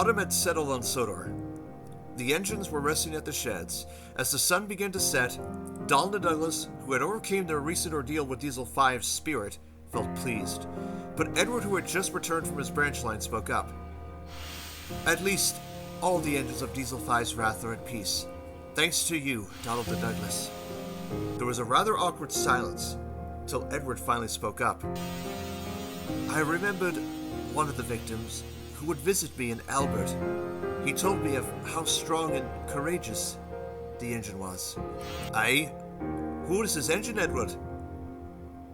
autumn had settled on Sodor. The engines were resting at the sheds. As the sun began to set, Donald and Douglas, who had overcome their recent ordeal with Diesel 5's spirit, felt pleased. But Edward, who had just returned from his branch line, spoke up. At least, all the engines of Diesel 5's wrath are at peace. Thanks to you, Donald and Douglas. There was a rather awkward silence, till Edward finally spoke up. I remembered one of the victims who would visit me in Albert. He told me of how strong and courageous the engine was. Aye? Who is this engine, Edward?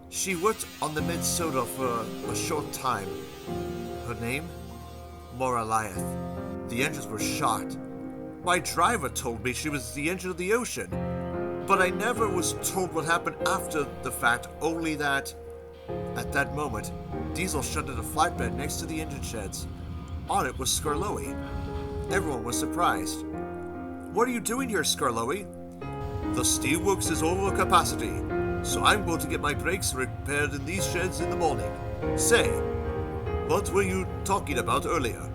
She worked on the mid-Sodor for a short time. Her name? Maura Liath. The engines were shocked. My driver told me she was the engine of the ocean, but I never was told what happened after the fact, only that, at that moment, Diesel shunted a flatbed next to the engine sheds. On it was Skarloey. Everyone was surprised. What are you doing here, Skarloey? The steelworks is over capacity, so I'm going to get my brakes repaired in these sheds in the morning. Say, what were you talking about earlier?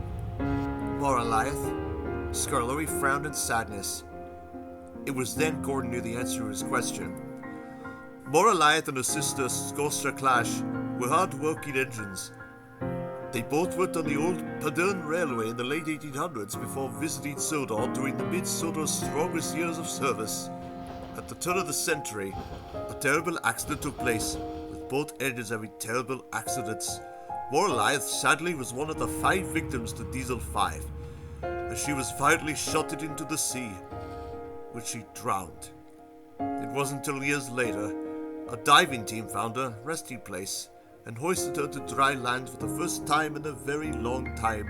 Maura Liath. Skarloey frowned in sadness. It was then Gordon knew the answer to his question. Maura Liath and her sister Skarloey were hard-working engines. They both worked on the old Padern Railway in the late 1800s before visiting Sodor during the mid-Sodor's strongest years of service. At the turn of the century, a terrible accident took place, with both engines having terrible accidents. Maura Liath sadly was one of the 5 victims to Diesel 5, as she was violently shot into the sea, which she drowned. It wasn't until years later, a diving team found her resting place and hoisted her to dry land for the first time in a very long time.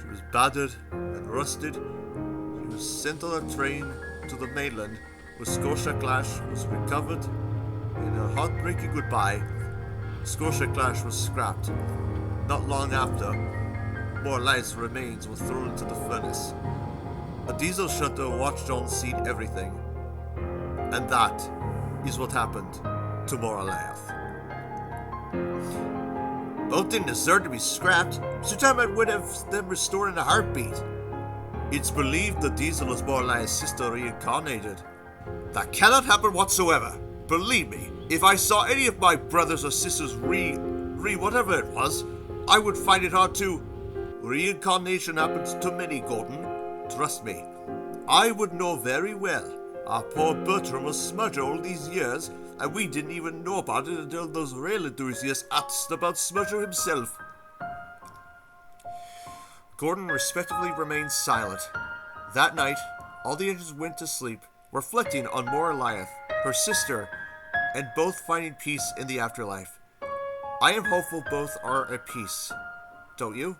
She was battered and rusted. She was sent on a train to the mainland, where Skarloey was recovered. In a heartbreaking goodbye, Skarloey was scrapped. Not long after, Maura Liath's remains were thrown into the furnace. A diesel shutter watched on, seen everything. And that is what happened to Maura Liath. Both didn't deserve to be scrapped, so time I would have them restored in a heartbeat. It's believed the Diesel is Maura Liath's sister reincarnated. That cannot happen whatsoever. Believe me, if I saw any of my brothers or sisters whatever it was, I would find it hard to. Reincarnation happens to many, Gordon. Trust me. I would know very well. Our poor Bertram was Smudger all these years, and we didn't even know about it until those rail enthusiasts asked about Smudger himself. Gordon respectfully remained silent. That night, all the engines went to sleep, reflecting on Maura Liath, her sister, and both finding peace in the afterlife. I am hopeful both are at peace. Don't you?